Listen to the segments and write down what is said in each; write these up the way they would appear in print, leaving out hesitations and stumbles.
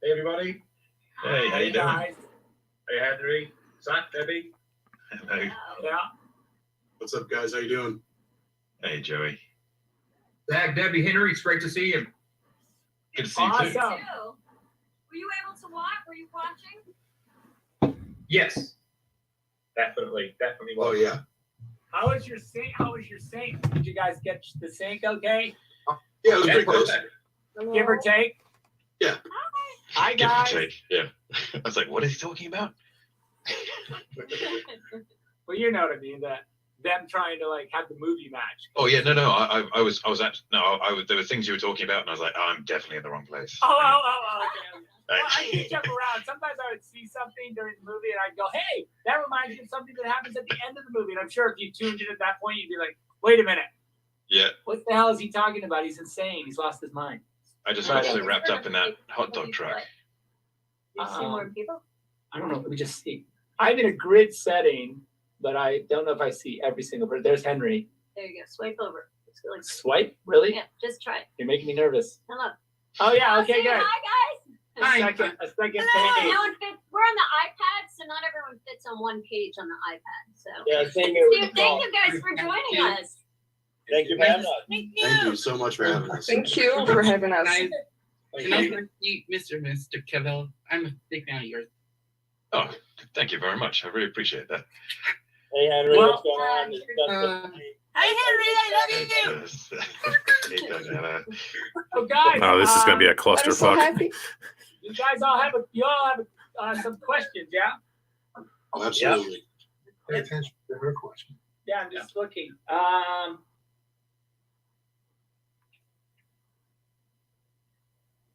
Hey, everybody. Hey, how you doing? Guys. Hey, Henry. Zach, Debbie. Hello. Yeah. What's up, guys? How you doing? Hey, Joey. Zach, Debbie, Henry. It's great to see you. Good to see you too. Were you able to watch? Were you watching? Yes. Definitely. Oh yeah. How was your sync? Did you guys get the sync okay? Yeah, it was pretty close. Give or take? Yeah. Hi, Give or guys. take. Yeah. I was like, what is he talking about? Well, you know what I mean. Them trying to like have the movie match. Oh yeah, no. I was actually there were things you were talking about, and I was like, I'm definitely in the wrong place. Oh, okay. Well, I can jump around. Sometimes I would see something during the movie, and I'd go, "Hey, that reminds me of something that happens at the end of the movie." And I'm sure if you tuned in at that point, you'd be like, "Wait a minute, Yeah. what the hell is he talking about? He's insane. He's lost his mind." I just got so wrapped up in that hot dog truck. You see more people? I don't know. Let me just see. I'm in a grid setting, but I don't know if I see every single person. There's Henry. There you go. Swipe over. It's really Swipe? Really? Yeah, just try it. You're making me nervous. Hello. Oh yeah. Oh, Okay, say good. Hi, guys. A second page. No one fits. We're on the iPad, so not everyone fits on one page on the iPad. So. Yeah, same here. Dude, thank you guys for joining us. Thank you for having us. Thank Thank you. you so much for having us. Thank you for having us. Thank Can I you. thank you, Mr. Cavill? I'm a big fan of yours. Oh, thank you very much. I really appreciate that. Hey, Henry, Well, what's going on? Hi, Henry. I love you. He doesn't have a- Oh guys. Oh, this is going to be a I'm so clusterfuck. happy. You guys all have some questions, yeah? Oh, absolutely. Pay attention to her question. Yeah, I'm just looking.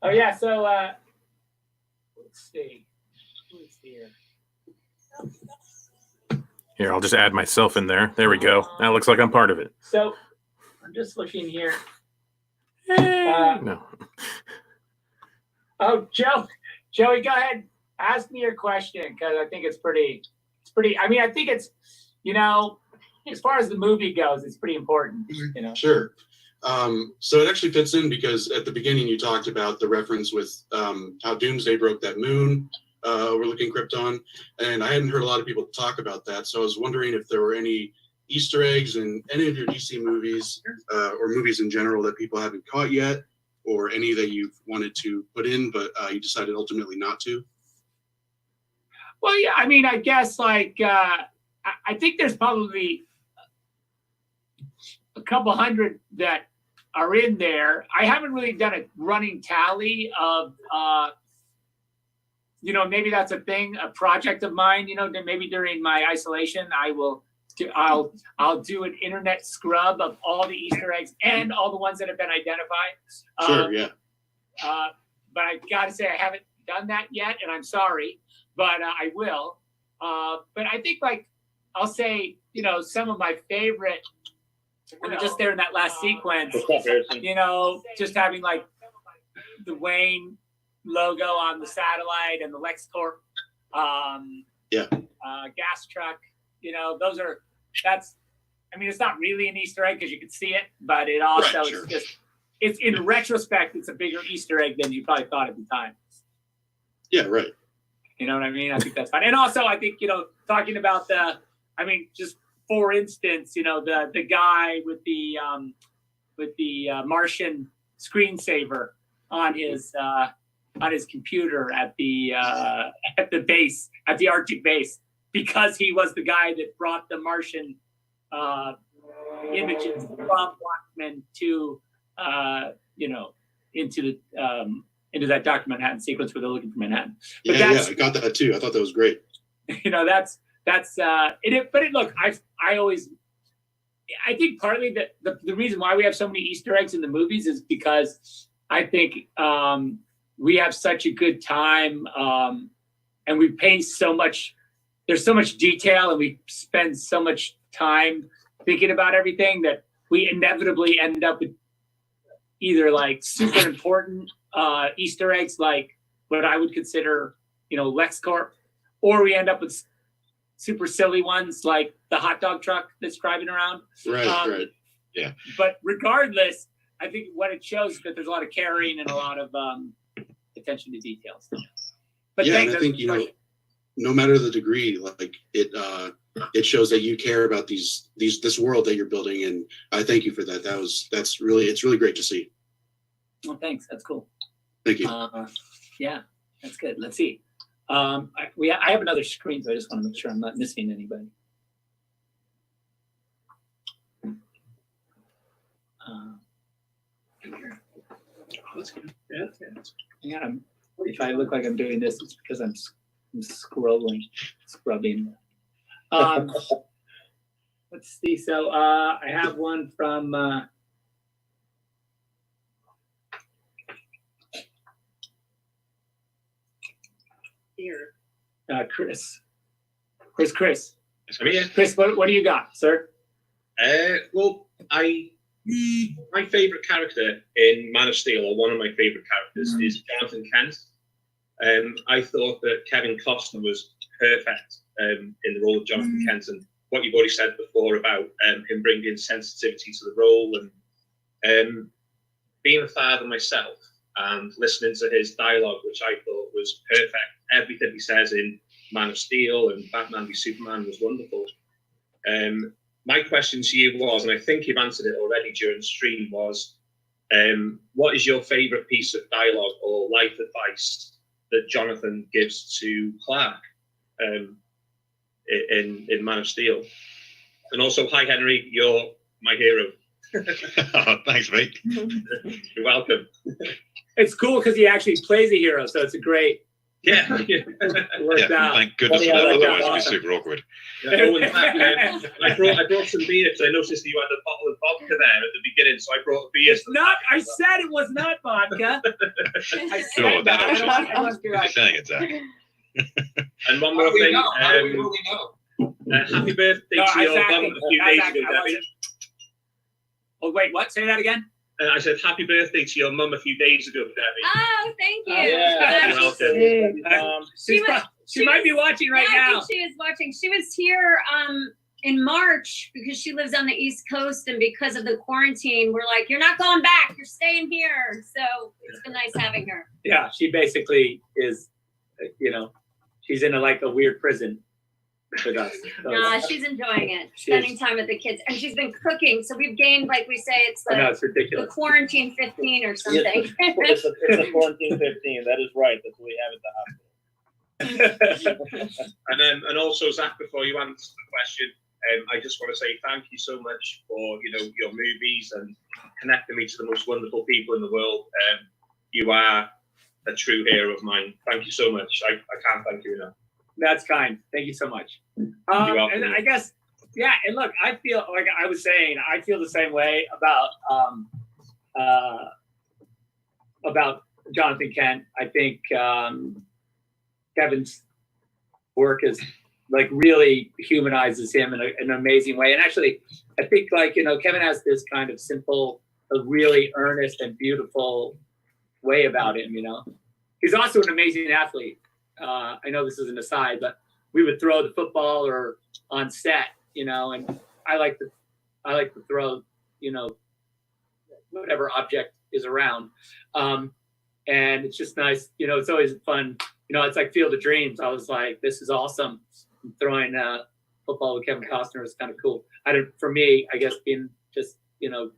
Oh yeah, so let's see. Who's here? Here, I'll just add myself in there. There we go. That looks like I'm part of it. So I'm just looking here. No. Oh, Joey, go ahead. Ask me your question because I think it's pretty. I mean, I think it's, as far as the movie goes, it's pretty important. Sure. So it actually fits in because at the beginning you talked about the reference with how Doomsday broke that moon overlooking Krypton, and I hadn't heard a lot of people talk about that. So I was wondering if there were any Easter eggs in any of your DC movies or movies in general that people haven't caught yet, or any that you've wanted to put in but you decided ultimately not to. Well, yeah, I mean, I guess I think there's probably a couple hundred that are in there. I haven't really done a running tally of, maybe that's a thing, a project of mine. Maybe during my isolation, I'll do an internet scrub of all the Easter eggs and all the ones that have been identified. Sure, yeah. But I got to say, I haven't done that yet, and I'm sorry, but I will. But I think, I'll say, some of my favorite, just there in that last sequence, just having the Wayne logo on the satellite and the LexCorp gas truck. It's not really an Easter egg because you can see it, but it also Right, sure. it's in retrospect, it's a bigger Easter egg than you probably thought at the time. Yeah, right. You know what I mean? I think that's fine. And also, I think, talking about just for instance, the guy with the Martian screensaver on his computer at the base, at the Arctic base, because he was the guy that brought the Martian images from Watchmen to into that Dr. Manhattan sequence where they're looking for Manhattan. But Yeah, I got that too. I thought that was great. That's it. But look, I think partly the reason why we have so many Easter eggs in the movies is because I think we have such a good time, and we pay so much. There's so much detail, and we spend so much time thinking about everything that we inevitably end up with either super important Easter eggs, like what I would consider, LexCorp, or we end up with super silly ones like the hot dog truck that's driving around. Right, right. Yeah. But regardless, I think what it shows is that there's a lot of caring and a lot of attention to details. But Yeah, and thanks. I think, you know, no matter the degree, like it shows that you care about this world that you're building, and I thank you for that. It's really great to see. Well, thanks. That's cool. Thank you. Yeah, that's good. Let's see. I have another screen, so I just want to make sure I'm not missing anybody. That's good. Yeah, that's good. Yeah, if I look like I'm doing this, it's because I'm scrubbing. Let's see. So I have one from Here. Chris. It's I'm here. Chris, what do you got, sir? Well, my favourite character in Man of Steel, or one of my favourite characters, is Jonathan Kent. I thought that Kevin Costner was perfect in the role of Jonathan Kent, and what you've already said before about him bringing sensitivity to the role, and being a father myself and listening to his dialogue, which I thought was perfect. Everything he says in Man of Steel and Batman v Superman was wonderful. My question to you was, and I think you've answered it already during the stream, was what is your favourite piece of dialogue or life advice that Jonathan gives to Clark in Man of Steel? And also, hi Henry, you're my hero. Oh, thanks, mate. You're welcome. It's cool because he actually plays a hero, so it's a great. Yeah. Worked out. Thank goodness for Yeah, that. that Otherwise, was it'd be awesome. super awkward. Oh, in fact, I brought some beer because I noticed that you had a bottle of vodka there at the beginning, so I brought beer. It's not. I said it was not vodka. I said Sure, that. I that don't- I must be You're right. saying it, Zach. And one more thing. know? Happy birthday No, to your exactly. mum a few days ago, I Debbie. wasn't. Oh wait, what? Say that again. I said happy birthday to your mum a few days ago, Debbie. Oh, thank you. Yeah. You're welcome. She's was- she might be watching right yeah, now. I think she is watching. She was here in March because she lives on the East Coast, and because of the quarantine, we're like, "You're not going back. You're staying here." So it's been nice having her. Yeah, she basically is. You know, she's in like a weird prison with us. So Nah, she's enjoying it, She is. spending time with the kids, and she's been cooking. So we've gained, like we say, it's I know the it's ridiculous. quarantine 15 or something. It's a quarantine 15. That is right. That's what we have at the hospital. And also, Zach, before you answer the question, I just want to say thank you so much for your movies and connecting me to the most wonderful people in the world. You are a true hero of mine. Thank you so much. I can't thank you enough. That's kind. Thank you so much. welcome. And I guess, yeah. And look, I feel like I was saying, I feel the same way about Jonathan Kent. I think Kevin's work is like really humanizes him in an amazing way. And actually, I think Kevin has this kind of simple, a really earnest and beautiful way about him. He's also an amazing athlete. I know this is an aside, but we would throw the football or on set, and I like to throw, whatever object is around. And it's just nice, it's always fun. It's like Field of Dreams. I was like, this is awesome. Throwing football with Kevin Costner was kind of cool. For me, I guess being just,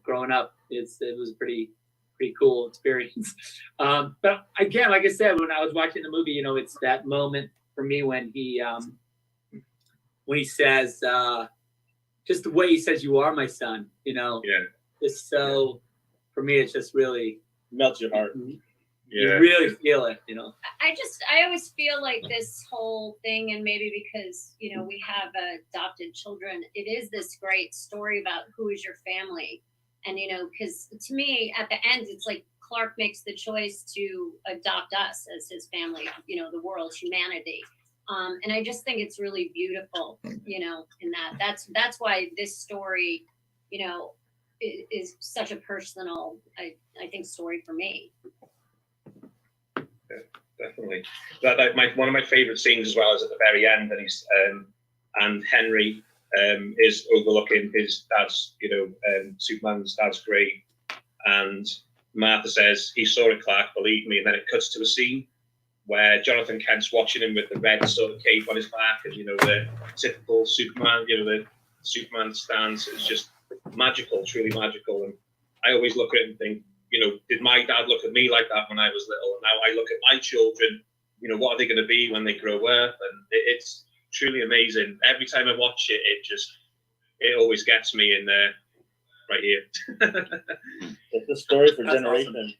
growing up, it was pretty cool experience. But again, like I said, when I was watching the movie, it's that moment for me when he says, just the way he says, "You are my son," Yeah. It's so, for me, it's just really, Melts your heart. you really feel it, I always feel like this whole thing, and maybe because, we have adopted children, it is this great story about who is your family. And, because to me, at the end, it's like Clark makes the choice to adopt us as his family, the world, humanity. And I just think it's really beautiful, in that's why this story, is such a personal, I think, story for me. Definitely. One of my favorite scenes as well is at the very end, and he's and Henry is overlooking his dad's, Superman's dad's grave, and Martha says, he saw it, Clark, believe me. And then it cuts to a scene where Jonathan Kent's watching him with the red sort of cape on his back and, the typical Superman, the Superman stance. It's just magical, truly magical. And I always look at it and think, did my dad look at me like that when I was little? And now I look at my children, what are they going to be when they grow up? And it's truly amazing. Every time I watch it, it always gets me in there, right here. It's a story for That's generations. awesome.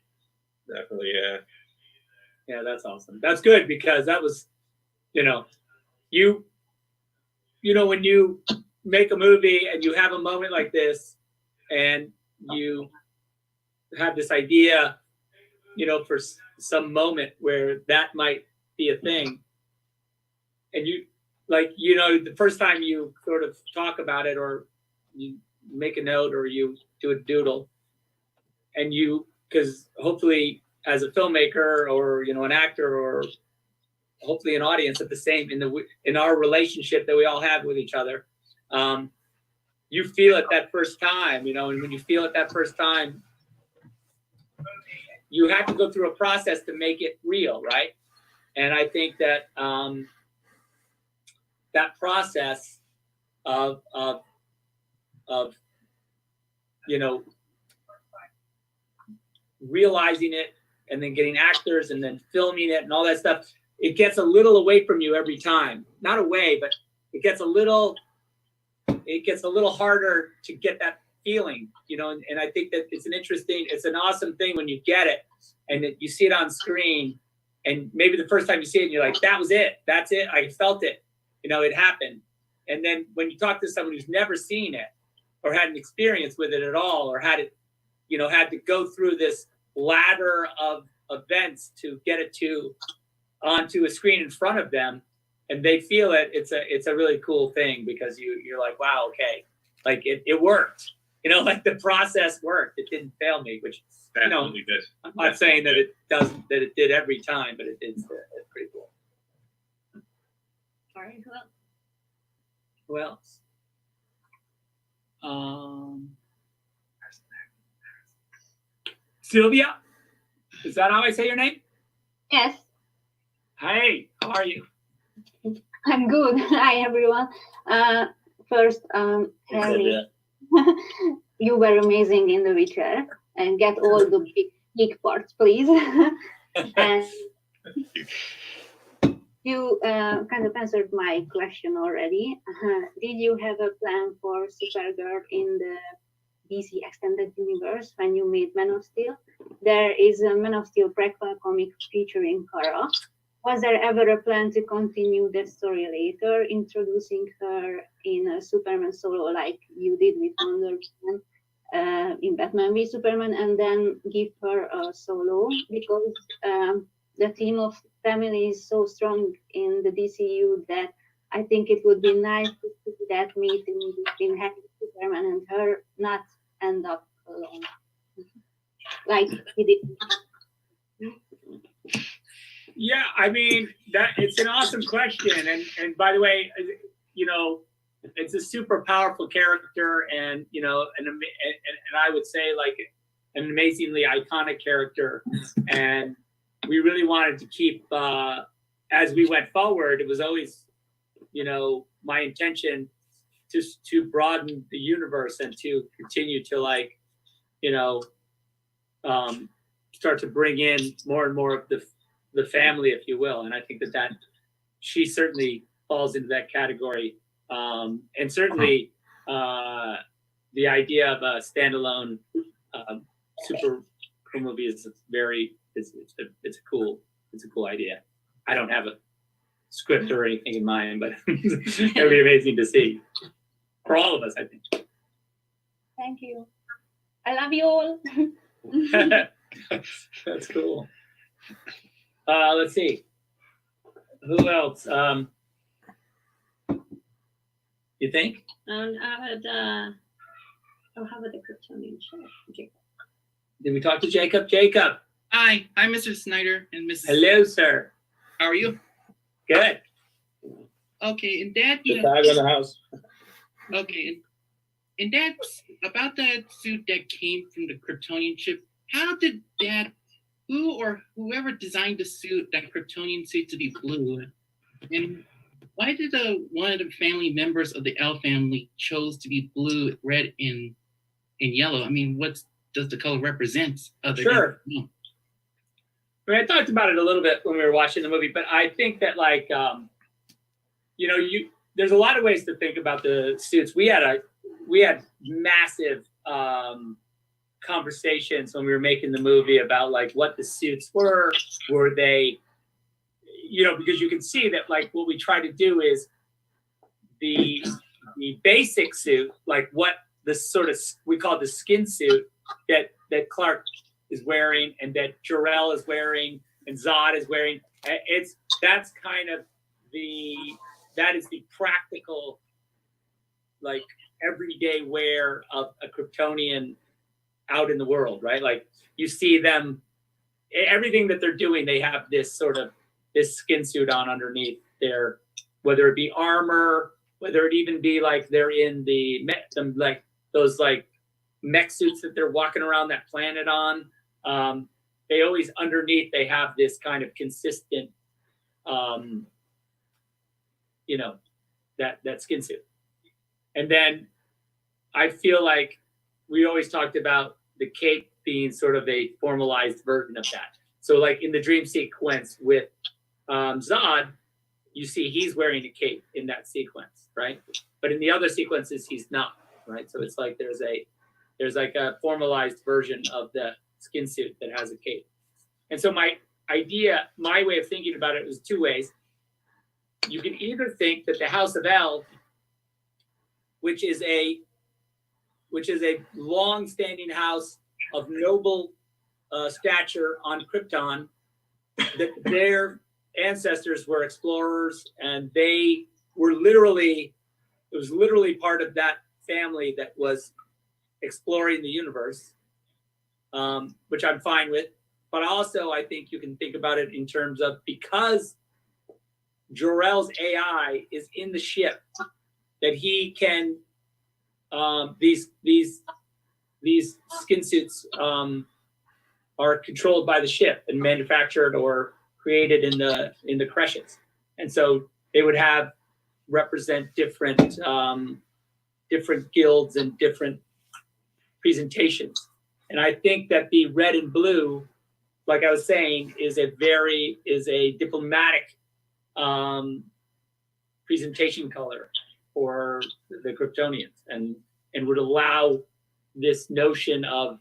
Definitely, yeah. Yeah, that's awesome. That's good because that was, when you make a movie and you have a moment like this and you have this idea, for some moment where that might be a thing. And the first time you sort of talk about it or you make a note or you do a doodle and because hopefully as a filmmaker or, an actor or hopefully an audience at the same, in our relationship that we all have with each other, you feel it that first time, and when you feel it that first time, you have to go through a process to make it real, right? And I think that that process of realizing it and then getting actors and then filming it and all that stuff, it gets a little away from you every time. Not away, but it gets a little harder to get that feeling, and I think that it's an awesome thing when you get it and you see it on screen, and maybe the first time you see it, and you're like, that was it. That's it. I felt it. It happened. And then when you talk to someone who's never seen it or had an experience with it at all, or had it, had to go through this ladder of events to get it onto a screen in front of them, and they feel it, it's a really cool thing because you're like, wow, okay, like it worked. Like the process worked. It didn't fail me, which Definitely did. I'm not saying that it did every time, but it did. It's pretty cool. All right, Who else? Sylvia, is that how I say your name? Yes, Hey, how are you? I'm good. Hi, everyone. First, Harry, you were amazing in The Witcher, and get all the big parts, please. And you kind of answered my question already. Did you have a plan for Supergirl in the DC Extended Universe when you made Man of Steel? There is a Man of Steel prequel comic featuring Kara. Was there ever a plan to continue the story later, introducing her in a Superman solo like you did with Wonder Woman in Batman v Superman, and then give her a solo? Because the theme of family is so strong in the DCU that I think it would be nice to see that meeting between Harry, Superman, and her not end up alone, like he did. Yeah, I mean it's an awesome question, and by the way, it's a super powerful character, and and I would say like an amazingly iconic character, and we really wanted to keep as we went forward. It was always my intention to broaden the universe and to continue to start to bring in more and more of the family, if you will. And I think that she certainly falls into that category. And certainly the idea of a standalone super movie is it's a cool idea. I don't have a script or anything in mind, but it would be amazing to see for all of us, I think. Thank you. I love you all. That's cool. Let's see. Who else? You think? And how about the Kryptonian Jacob? Did we talk to Jacob? Jacob. Hi, I'm Mr. Snyder and Mrs. Hello, sir. How are you? Good. Okay, and Dad, The dog in the house. okay, and Dad, about that suit that came from the Kryptonian ship, how did who or whoever designed the suit, that Kryptonian suit, to be blue, and why did one of the family members of the L family chose to be blue, red, and yellow? I mean, what does the color represent? Sure. I mean, I talked about it a little bit when we were watching the movie, but I think that like, there's a lot of ways to think about the suits. We had massive conversations when we were making the movie about like what the suits were. Were they, because you can see that like what we try to do is the basic suit, like what the sort of we call the skin suit that Clark is wearing and that Jor-El is wearing and Zod is wearing. That's kind of that is the practical, like everyday wear of a Kryptonian out in the world, right? Like you see them, everything that they're doing, they have this skin suit on underneath their, whether it be armor, whether it even be like they're in like those like mech suits that they're walking around that planet on. They always underneath, they have this kind of consistent, that skin suit. And then I feel like we always talked about the cape being sort of a formalized version of that. So like in the dream sequence with Zod, you see he's wearing a cape in that sequence, right? But in the other sequences, he's not, right? So it's like there's like a formalized version of the skin suit that has a cape. And so my way of thinking about it was two ways. You can either think that the House of El, which is a long-standing house of noble stature on Krypton, that their ancestors were explorers, and it was literally part of that family that was exploring the universe, which I'm fine with. But also, I think you can think about it in terms of, because Jor-El's AI is in the ship, that he can these skin suits are controlled by the ship and manufactured or created in the creches, and so they would represent different guilds and different presentations. And I think that the red and blue, like I was saying, is a diplomatic presentation color for the Kryptonians, and would allow this notion of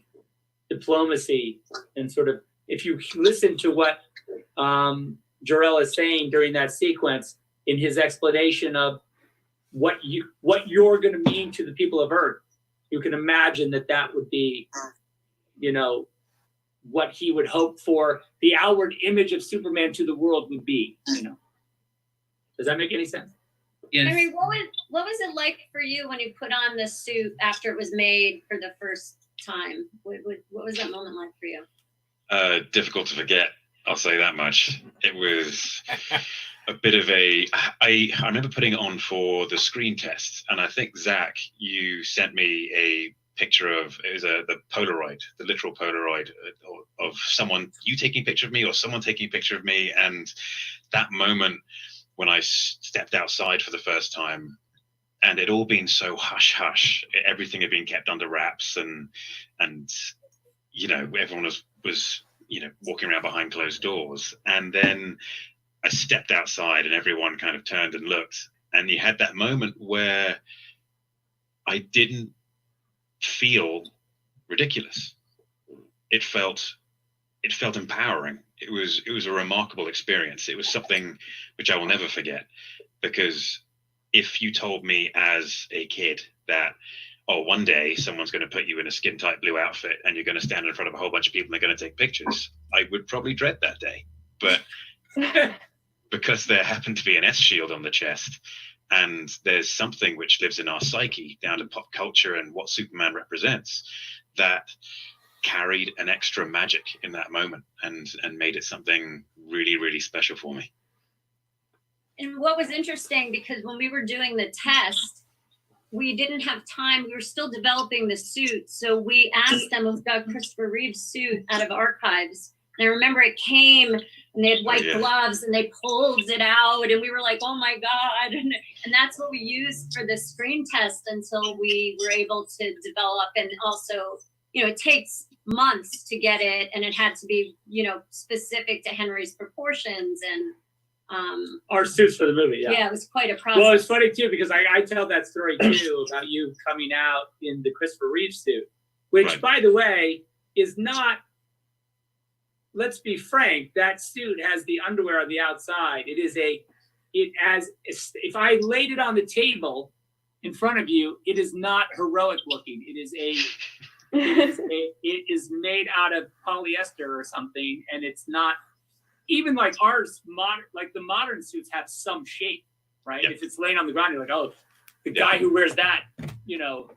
diplomacy. And sort of, if you listen to what Jor-El is saying during that sequence in his explanation of what you're going to mean to the people of Earth, you can imagine that would be, what he would hope for the outward image of Superman to the world would be. Does that make any sense? Yes. I mean, what was it like for you when you put on the suit after it was made for the first time? What was that moment like for you? Difficult to forget. I'll say that much. It was a bit of I remember putting it on for the screen test, and I think Zach, you sent me a picture of, it was the Polaroid, the literal Polaroid of someone, you taking a picture of me or someone taking a picture of me, and that moment when I stepped outside for the first time, and it all been so hush hush, everything had been kept under wraps, and everyone was walking around behind closed doors, and then I stepped outside and everyone kind of turned and looked, and you had that moment where I didn't feel ridiculous. It felt empowering. It was a remarkable experience. It was something which I will never forget, because if you told me as a kid that, one day someone's going to put you in a skin tight blue outfit and you're going to stand in front of a whole bunch of people and they're going to take pictures, I would probably dread that day. But because there happened to be an S shield on the chest, and there's something which lives in our psyche down to pop culture and what Superman represents, that carried an extra magic in that moment and made it something really, really special for me. And what was interesting, because when we were doing the test, we didn't have time. We were still developing the suit. So we asked them, we've got Christopher Reeve's suit out of archives. And I remember it came and they had white gloves and they pulled it out and we were like, oh my God. And that's what we used for the screen test until we were able to develop. And also, you know, it takes months to get it and it had to be, you know, specific to Henry's proportions and Our suits for the movie, yeah. yeah, it was quite a process. Well, it's funny too because I tell that story too about you coming out in the Christopher Reeve suit, which, by the way, is not. Let's be frank. That suit has the underwear on the outside. It is if I laid it on the table in front of you, it is not heroic looking. It is made out of polyester or something, and it's not. Even like ours, like the modern suits have some shape, right? Yep. If it's laying on the ground, you're like, oh, the guy who wears that, you know,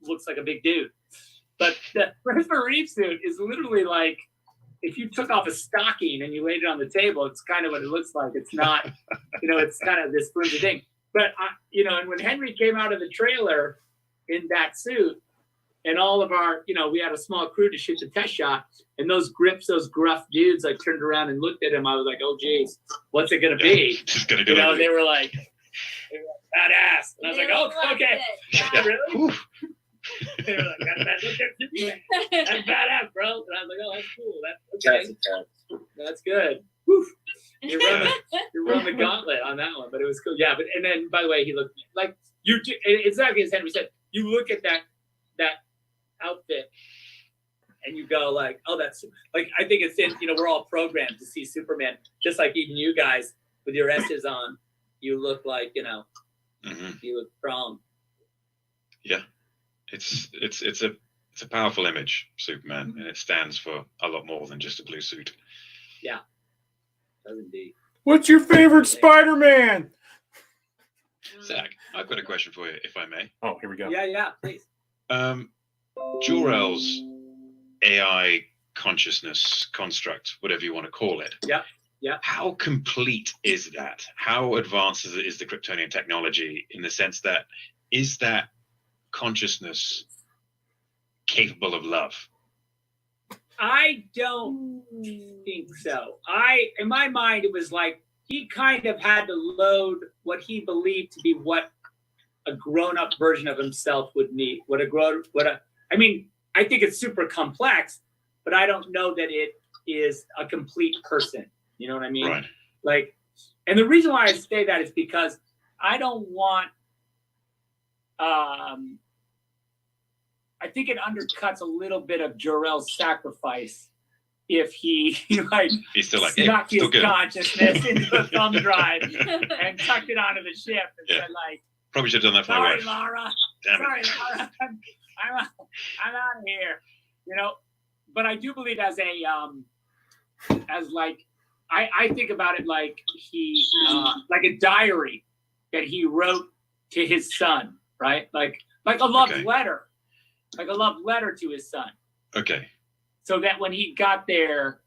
looks like a big dude. But the Christopher Reeve suit is literally like, if you took off a stocking and you laid it on the table, it's kind of what it looks like. It's not, you know, it's kind of this flimsy thing. But, you know, and when Henry came out of the trailer in that suit, and all of our, you know, we had a small crew to shoot the test shot, and those gruff dudes, I turned around and looked at him. I was like, oh, geez, what's it going to be? Just gonna do you know, it. they were like, badass. And I was like, oh, okay. Yeah, really? They were like, that's badass, bro. And I was like, oh, that's cool. That's okay. That's good. Whew. You run the gauntlet on that one, but it was cool. Yeah, but and then by the way, he looked like you. Exactly as Henry said. You look at that outfit, and you go like, oh, that's like I think it's in. You know, we're all programmed to see Superman, just like even you guys with your S's on. You look like you look strong. Yeah. It's a powerful image, Superman, and it stands for a lot more than just a blue suit. Yeah, does indeed. What's your favorite Spider-Man? Zach, I've got a question for you, if I may. Oh, here we go. Yeah, please. Jor-El's AI consciousness construct, whatever you want to call it. Yeah. How complete is that? How advanced is the Kryptonian technology in the sense that is that consciousness capable of love? I don't think so. In my mind, it was like he kind of had to load what he believed to be what a grown-up version of himself would need. I mean, I think it's super complex, but I don't know that it is a complete person. You know what I mean? Right. Like, and the reason why I say that is because I don't want. I think it undercuts a little bit of Jor-El's sacrifice if he he's still like snuck his consciousness into a thumb drive and tucked it onto the ship and said like, probably should have done that for my sorry, wife. Laura. Damn Sorry, it. Laura. I'm out of here. You know, but I do believe as like I think about it like he like a diary that he wrote to his son, right? Like a love letter. Like a love letter to his son. Okay. So that when he got there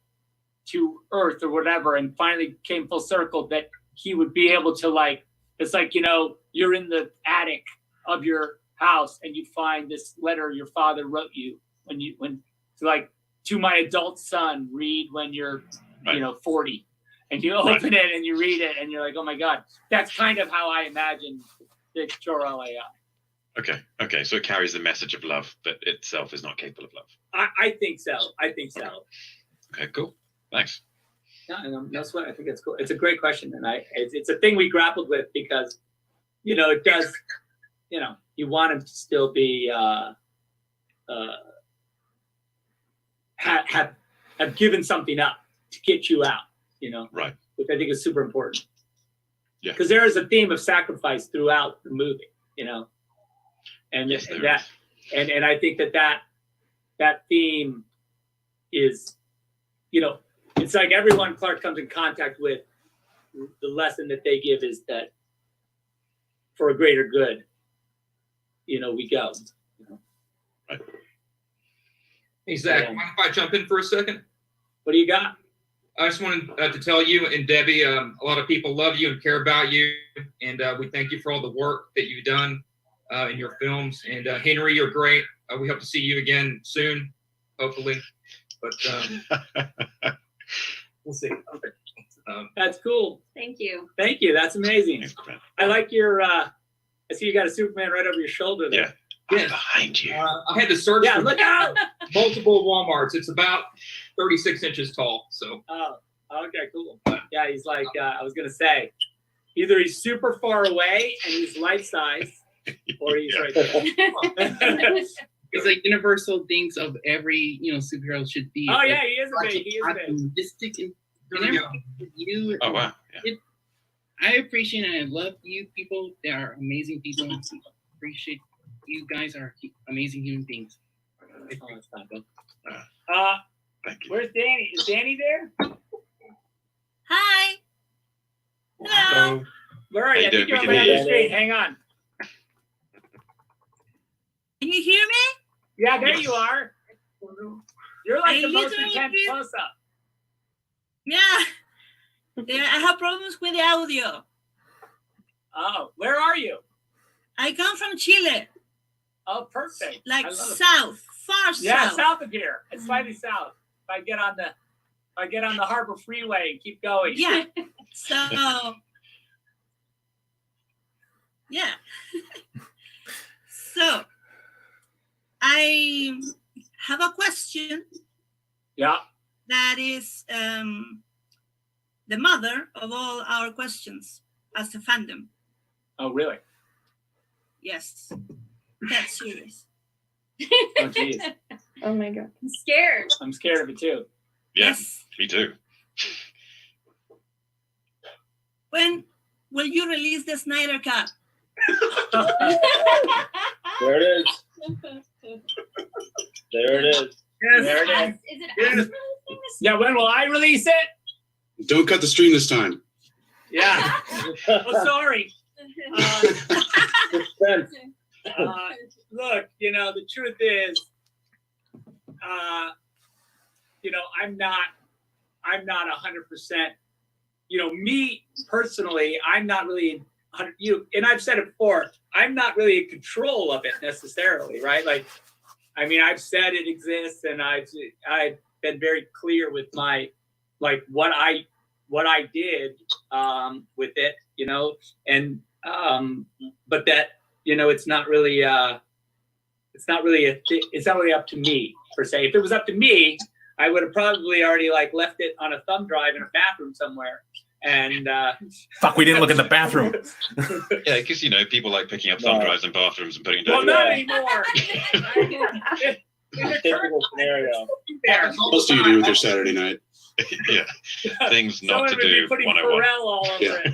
to Earth or whatever and finally came full circle, that he would be able to like, it's like, you know, you're in the attic of your house and you find this letter your father wrote you to my adult son, read when you're, 40. And you open it and you read it and you're like, oh my God. That's kind of how I imagine the Jor-El AI. Okay. So it carries the message of love, but itself is not capable of love. I think so. Okay, cool. Thanks. Yeah, and that's what I think it's cool. It's a great question, and it's a thing we grappled with because, you know, it does, you know, you want him to still be have given something up to get you out, you know, right? Which I think is super important. Yeah, because there is a theme of sacrifice throughout the movie, you know. And yes, and I think that theme is, you know, it's like everyone Clark comes in contact with, the lesson that they give is that for a greater good, you know, we go. You know? Right. Hey Zach, mind if I jump in for a second? What do you got? I just wanted to tell you and Debbie, a lot of people love you and care about you, and we thank you for all the work that you've done in your films. And Henry, you're great. We hope to see you again soon, hopefully. But we'll see. That's cool. Thank you. Thank you. That's amazing. Thanks, Grant. I like your. I see you got a Superman right over your shoulder there. Yeah. Yes. Behind you. I had to search Yeah, for look out! multiple Walmarts. It's about 36 inches tall. So Oh, okay, cool. Yeah, he's like, I was gonna say, either he's super far away and he's life size, or he's right there. It's like universal things of every superhero should be. Oh yeah, he is a big. He is big. Optimistic and there we go. you. Oh wow. Yeah. I appreciate and I love you people. They are amazing people. I appreciate you guys are amazing human beings. Oh, it's not good. Thank you. Where's Danny? Is Danny there? Hi. Hello. Where are you? How I you think you're doing? on We the can other hear street. Hang on. Can you hear me? Yeah, there you are. You're like I the most literally intense feel- close up. Yeah. I have problems with the audio. Oh, where are you? I come from Chile, Oh, perfect. like I love it. south, far Yeah, south. south of here. It's slightly south. If I get on the Harbor Freeway and keep going. Yeah. So, yeah. So, I have a question Yeah. that is the mother of all our questions as a fandom. Oh, really? Yes. That's serious. Oh, geez. Oh my god. I'm scared. I'm scared of it too. Yeah. Yes. Me too. When will you release the Snyder Cut? There it is. There it is. There it is. Is it Yes. us releasing this? Yeah, when will I release it? Don't cut the stream this time. Yeah. Oh, sorry. Suspense. Look, the truth is, I'm not 100%. Me personally, I'm not really. And I've said it before. I'm not really in control of it necessarily, right? Like, I mean, I've said it exists, and I've been very clear with my, like, what I did with it, and but that it's not really up to me per se. If it was up to me, I would have probably already left it on a thumb drive in a bathroom somewhere. And Fuck, we didn't look in the bathroom. Yeah, because people like picking up thumb drives in bathrooms and putting well, them not down. anymore. Typical scenario. There. What else do you do with your Saturday night? Yeah, things not Someone to would be do. putting 101. Pharrell all over Yeah. it.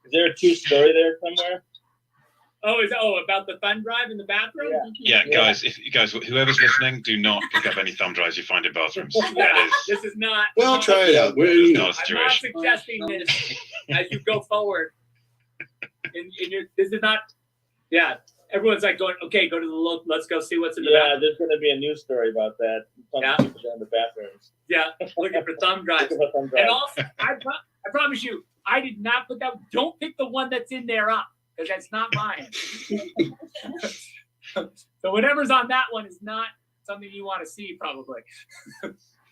Is there a true story there somewhere? About the thumb drive in the bathroom? Yeah, guys, whoever's listening, do not pick up any thumb drives you find in bathrooms. Yeah, That is this is not. Well, try it out. Well, that is you not know. a I'm not situation. suggesting this as you go forward. This is not. Yeah, everyone's like going. Okay, go to the local. Let's go see what's in the Yeah, bathroom. there's going to be a news story about that. Some Yeah. people in the bathrooms. Yeah, looking for thumb drives. Looking for thumb And drives. also, I promise you, I did not put that. Don't pick the one that's in there up, because that's not mine. So whatever's on that one is not something you want to see, probably.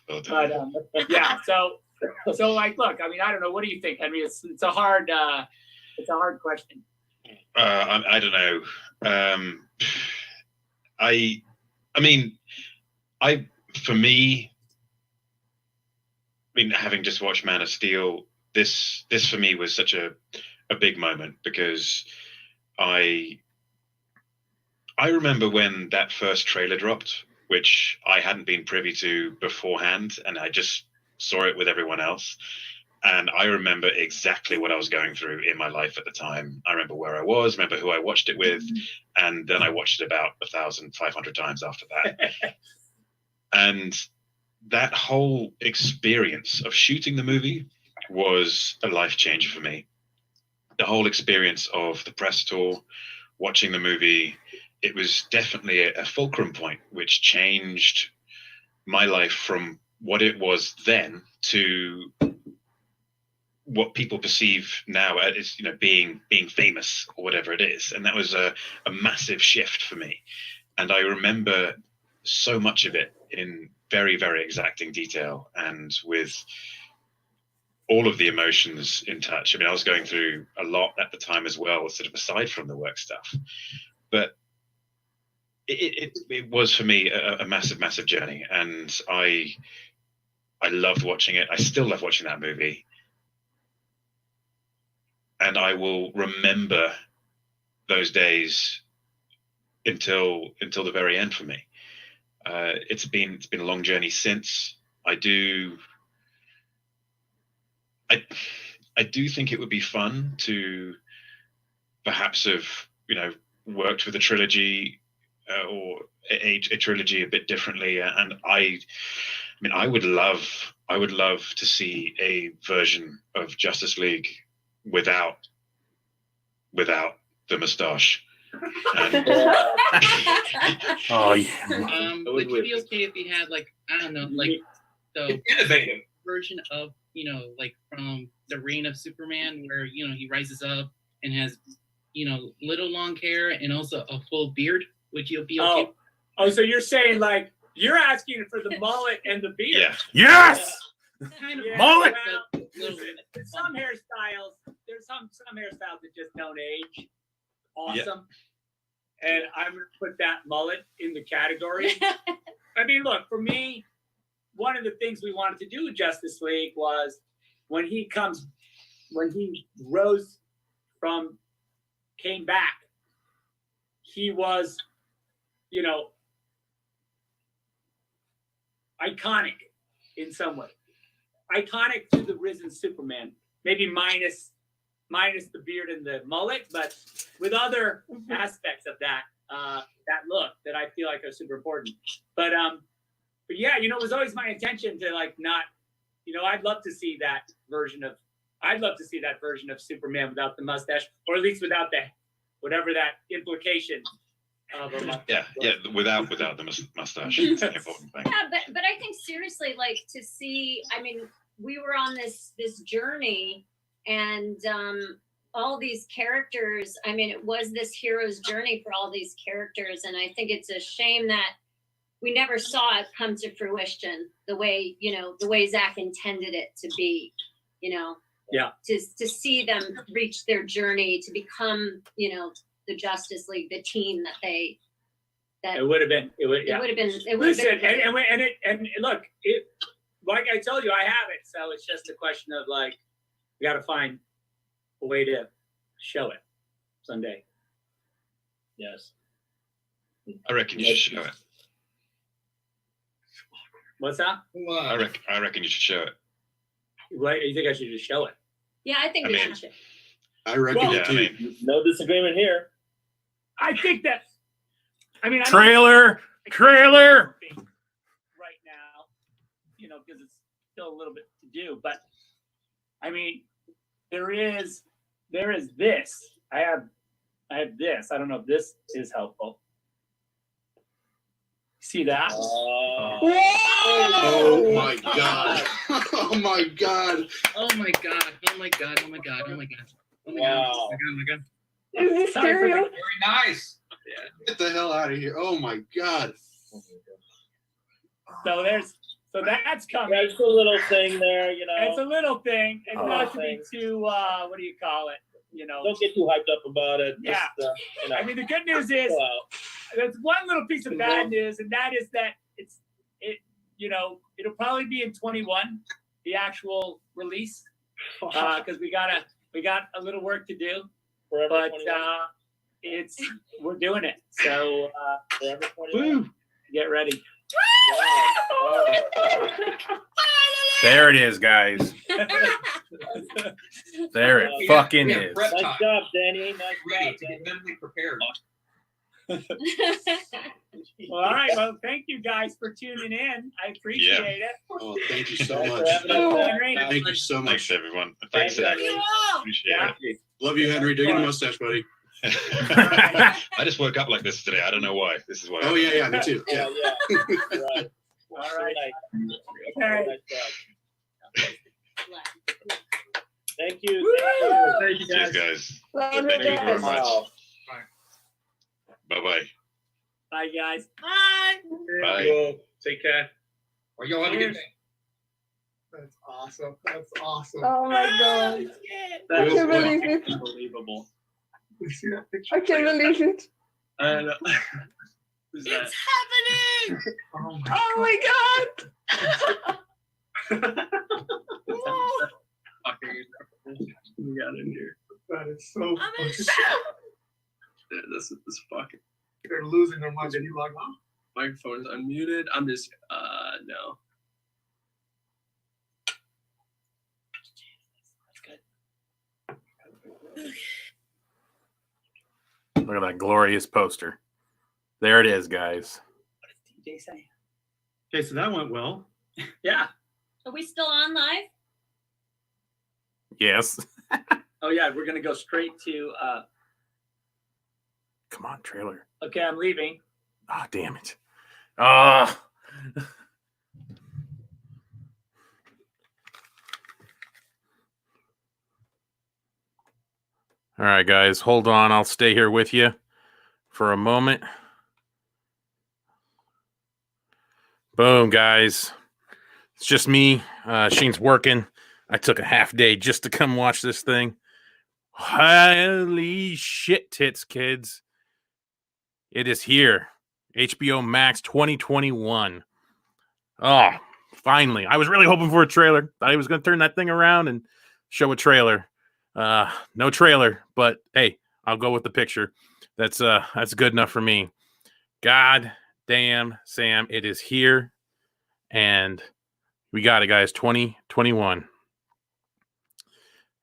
Oh, dear. But yeah, so look, I mean, I don't know. What do you think, Henry? It's a hard question. I don't know. For me, having just watched Man of Steel, this for me was such a big moment, because I remember when that first trailer dropped, which I hadn't been privy to beforehand, and I just saw it with everyone else. And I remember exactly what I was going through in my life at the time. I remember where I was, remember who I watched it with, and then I watched it about 1,500 times after that. And that whole experience of shooting the movie was a life changer for me. The whole experience of the press tour, watching the movie, it was definitely a fulcrum point, which changed my life from what it was then to what people perceive now as being famous or whatever it is, and that was a massive shift for me. And I remember so much of it in very, very exacting detail and with all of the emotions in touch. I mean, I was going through a lot at the time as well, sort of aside from the work stuff, but it was for me a massive journey, and I loved watching it. I still love watching that movie, and I will remember those days until the very end for me. It's been a long journey since. I do think it would be fun to perhaps have worked with a trilogy or a trilogy a bit differently, and I mean I would love to see a version of Justice League without the mustache. And, Oh yeah. Would you be okay if you had I don't know, the Innovative. version of like from the Reign of Superman, where he rises up and has little long hair and also a full beard? Would you be okay? Oh, so you're saying you're asking for the mullet and the beard? yeah. Yes. Kind of Mullet! but little- Listen, there's some hairstyles that just don't age. Awesome. And I'm gonna put that mullet in the category. I mean, look, for me, one of the things we wanted to do with Justice League was when he came back, he was, iconic in some way. Iconic to the risen Superman, maybe minus the beard and the mullet, but with other aspects of that look that I feel like are super important. But yeah, it was always my intention to not, I'd love to see that version of Superman without the mustache, or at least without whatever that implication of a mustache. Yeah, without the mustache. It's the important thing. Yeah, but I think seriously, to see, I mean, we were on this journey, and all these characters, I mean, it was this hero's journey for all these characters, and I think it's a shame that we never saw it come to fruition the way Zach intended it to be, Yeah. To see them reach their journey to become, the Justice League, the team that It would have been. Listen, and look, like I told you, I have it. So it's just a question of we got to find a way to show it someday. Yes. I reckon you should show it. What's that? I reckon you should show it. What, you think I should just show it? Yeah, I think I we mean, should. I reckon Well, it too. No disagreement here. I think that. I mean, Trailer. right now, because it's still a little bit to do. But I mean, there is this. I have this. I don't know if this is helpful. See that? Oh my god. Oh my god. Oh my god. Oh my god. Oh my god. Oh my god. Oh my god. Wow. Oh my god. Is this stereo? Very nice. Get the hell out of here. Oh my god. So that's coming. There's a little thing there, It's a little thing, and not to be Thanks. too what do you call it? Don't get too hyped up about it. Yeah. Just, I mean, the good news is chill out. there's one little piece of bad news, and that is that it'll probably be in 21, the actual release, because we got a little work to do, Forever but 21. we're doing it. So Forever 21. woo, get ready. There it is, guys. There it fucking We have is. prep Nice time. job, Danny. Nice Ready job, to Danny. get mentally prepared. Well, all right. Well, thank you guys for tuning in. I appreciate it. Oh, thank you so Thanks for much. having us back. Henry. Thank you so Thanks, much. everyone. Thanks, Zach. You all. Appreciate Yeah. it. Love you, Henry. Dig in the mustache, buddy. I just woke up like this today. I don't know why. This is why. Oh yeah, me too. Yeah, Yeah. yeah. Right. All right. Nice. Okay. Nice job. Thank you. Thank you, Cheers, guys. guys. Love Thank you you very guys. much. Wow. Bye-bye. Bye, guys. Bye. Bye. Cool. Take care. Well, y'all have a good day. That's awesome. That's awesome. Oh my god. I That's can't believe it. unbelievable. You see that picture? I can't believe it. And who's that? It's happening. Oh my Oh my god. We got in here. God. That is so I'm in fucking. shock. This fucking They're losing their minds. Did you log on? microphone is unmuted. I'm just no. Look at that glorious poster. There it is, guys. What did DJ say? Okay, so that went well. Yeah. Are we still on live? Yes. Oh yeah, we're gonna go straight to Come on, trailer. okay, I'm leaving. Ah, damn it. Ah. All right, guys, hold on. I'll stay here with you for a moment. Boom, guys. It's just me. Shane's working. I took a half day just to come watch this thing. Holy shit tits, kids. It is here. HBO Max 2021. Oh, finally. I was really hoping for a trailer. Thought he was going to turn that thing around and show a trailer. No trailer, but hey, I'll go with the picture. That's good enough for me. God damn, Sam, it is here. And we got it, guys. 2021.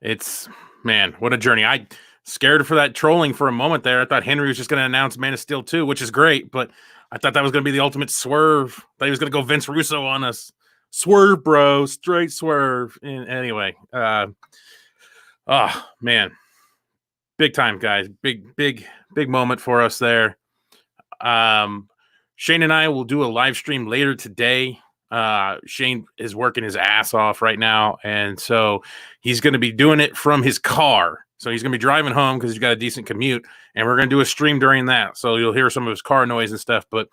It's, man, what a journey. I scared for that trolling for a moment there. I thought Henry was just going to announce Man of Steel 2, which is great, but I thought that was going to be the ultimate swerve. I thought he was going to go Vince Russo on us. Swerve, bro. Straight swerve. And anyway, oh, man. Big time, guys. Big moment for us there. Shane and I will do a live stream later today. Shane is working his ass off right now, and so he's going to be doing it from his car. So he's going to be driving home because he's got a decent commute, and we're going to do a stream during that. So you'll hear some of his car noise and stuff, but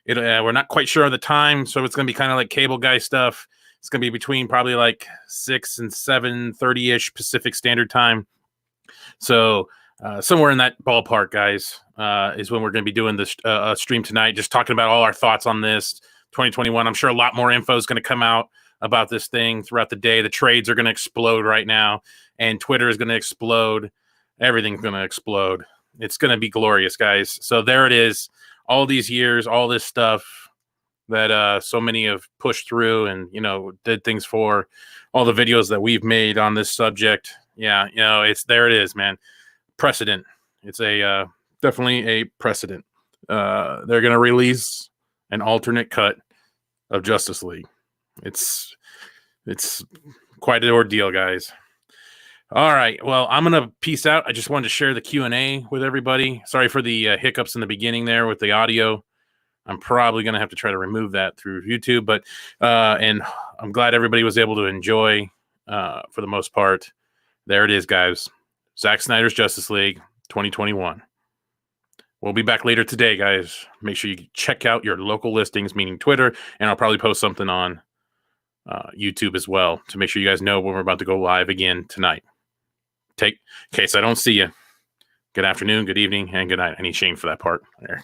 we're not quite sure of the time, so it's going to be kind of like cable guy stuff. It's going to be between probably like 6 and 7:30-ish Pacific Standard Time. So somewhere in that ballpark, guys, is when we're going to be doing this stream tonight, just talking about all our thoughts on this 2021. I'm sure a lot more info is going to come out about this thing throughout the day. The trades are going to explode right now, and Twitter is going to explode. Everything's going to explode. It's going to be glorious, guys. So there it is. All these years, all this stuff that so many have pushed through and, did things for, all the videos that we've made on this subject. Yeah, there it is, man. Precedent. It's definitely a precedent. They're going to release an alternate cut of Justice League. It's quite an ordeal, guys. All right. Well, I'm going to peace out. I just wanted to share the Q&A with everybody. Sorry for the hiccups in the beginning there with the audio. I'm probably going to have to try to remove that through YouTube, but and I'm glad everybody was able to enjoy for the most part. There it is, guys. Zack Snyder's Justice League 2021. We'll be back later today, guys. Make sure you check out your local listings, meaning Twitter, and I'll probably post something on YouTube as well to make sure you guys know when we're about to go live again tonight. In case I don't see you, good afternoon, good evening, and good night. I need Shane for that part there.